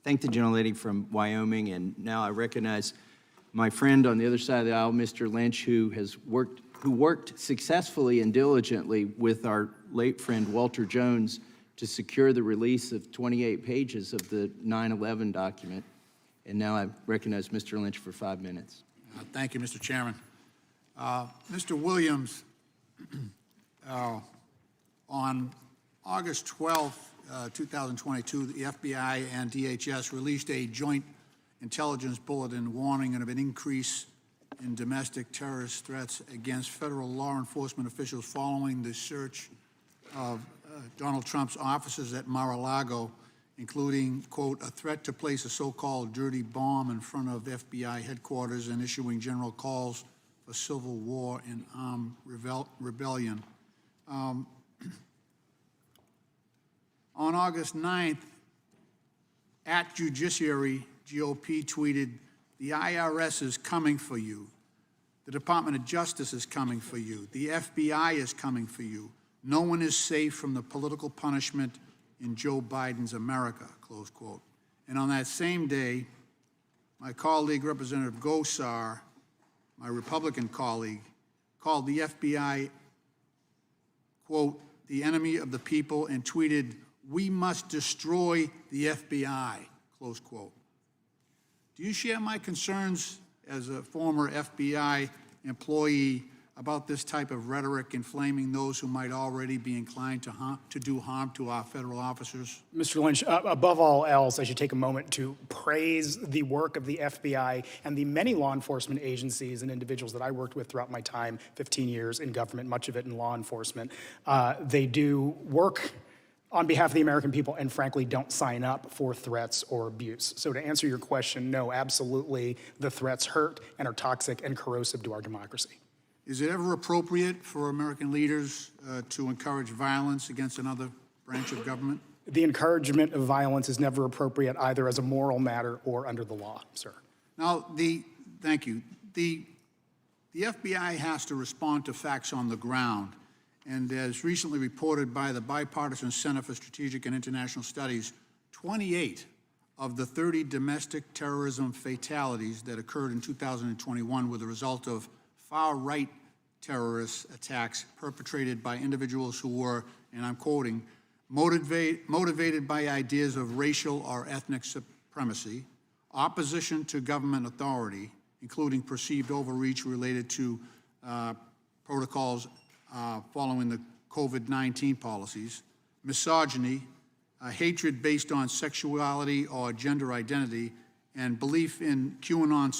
thank the gentlelady from Wyoming, and now I recognize my friend on the other side of the aisle, Mr. Lynch, who worked successfully and diligently with our late friend Walter Jones to secure the release of 28 pages of the 9/11 document. And now I recognize Mr. Lynch for 5 minutes. Thank you, Mr. Chairman. Mr. Williams, on August 12th, 2022, the FBI and DHS released a joint intelligence bulletin warning of an increase in domestic terrorist threats against federal law enforcement officials following the search of Donald Trump's offices at Mar-a-Lago, including, quote, a threat to place a so-called dirty bomb in front of FBI headquarters and issuing general calls for civil war and armed rebellion. On August 9th, at Judiciary, GOP tweeted, the IRS is coming for you. The Department of Justice is coming for you. The FBI is coming for you. No one is safe from the political punishment in Joe Biden's America, close quote. And on that same day, my colleague, Representative Gosar, my Republican colleague, called the FBI, quote, the enemy of the people, and tweeted, we must destroy the FBI, close quote. Do you share my concerns as a former FBI employee about this type of rhetoric inflaming those who might already be inclined to do harm to our federal officers? Mr. Lynch, above all else, I should take a moment to praise the work of the FBI and the many law enforcement agencies and individuals that I worked with throughout my time, 15 years in government, much of it in law enforcement. They do work on behalf of the American people and frankly don't sign up for threats or abuse. So to answer your question, no, absolutely, the threats hurt and are toxic and corrosive to our democracy. Is it ever appropriate for American leaders to encourage violence against another branch of government? The encouragement of violence is never appropriate either as a moral matter or under the law, sir. Now, thank you. The FBI has to respond to facts on the ground. And as recently reported by the Bipartisan Center for Strategic and International Studies, 28 of the 30 domestic terrorism fatalities that occurred in 2021 were the result of far-right terrorist attacks perpetrated by individuals who were, and I'm quoting, motivated by ideas of racial or ethnic supremacy, opposition to government authority, including perceived overreach related to protocols following the COVID-19 policies, misogyny, hatred based on sexuality or gender identity, and belief in QAnon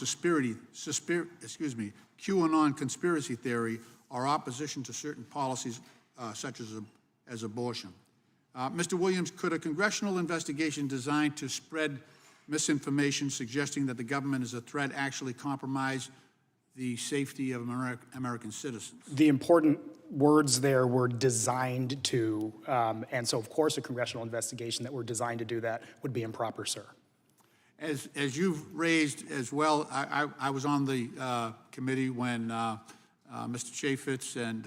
conspiracy theory or opposition to certain policies such as abortion. Mr. Williams, could a congressional investigation designed to spread misinformation suggesting that the government is a threat actually compromise the safety of American citizens? The important words there were designed to, and so of course a congressional investigation that were designed to do that would be improper, sir. As you've raised as well, I was on the committee when Mr. Chaffetz and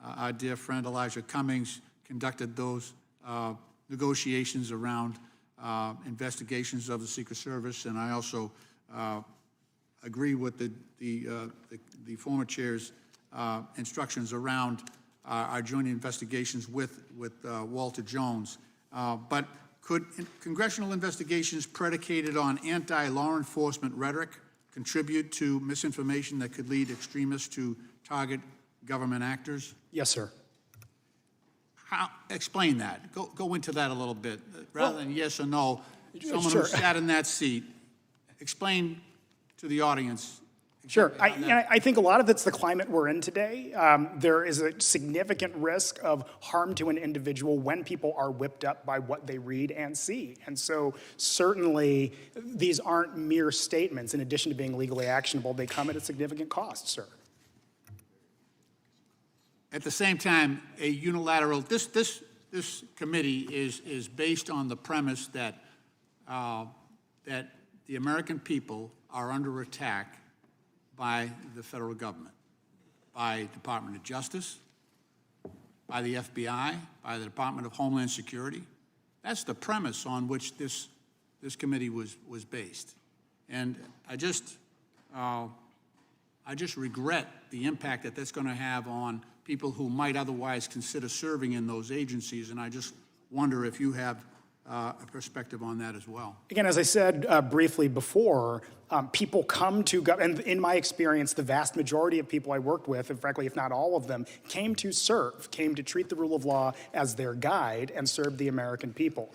our dear friend Elijah Cummings conducted those negotiations around investigations of the Secret Service, and I also agree with the former chair's instructions around our joint investigations with Walter Jones. But could congressional investigations predicated on anti-law enforcement rhetoric contribute to misinformation that could lead extremists to target government actors? Yes, sir. Explain that. Go into that a little bit. Rather than yes or no, someone sure. who sat in that seat, explain to the audience. Sure. I think a lot of it's the climate we're in today. There is a significant risk of harm to an individual when people are whipped up by what they read and see. And so certainly these aren't mere statements. In addition to being legally actionable, they come at a significant cost, sir. At the same time, a unilateral, this committee is based on the premise that that the American people are under attack by the federal government, by Department of Justice, by the FBI, by the Department of Homeland Security. That's the premise on which this this committee was based. And I just regret the impact that that's going to have on people who might otherwise consider serving in those agencies, and I just wonder if you have a perspective on that as well. Again, as I said briefly before, people come to, and in my experience, the vast majority of people I worked with, and frankly, if not all of them, came to serve, came to treat the rule of law as their guide and serve the American people.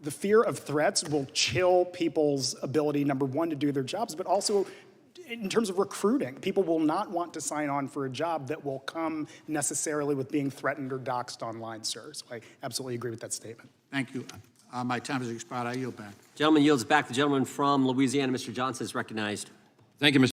The fear of threats will chill people's ability, number one, to do their jobs, but also in terms of recruiting. People will not want to sign on for a job that will come necessarily with being threatened or doxxed online, sir. So I absolutely agree with that statement. Thank you. My time has expired. I yield back. Gentleman yields back. The gentleman from Louisiana, Mr. Johnson, is recognized. Thank you, Mr.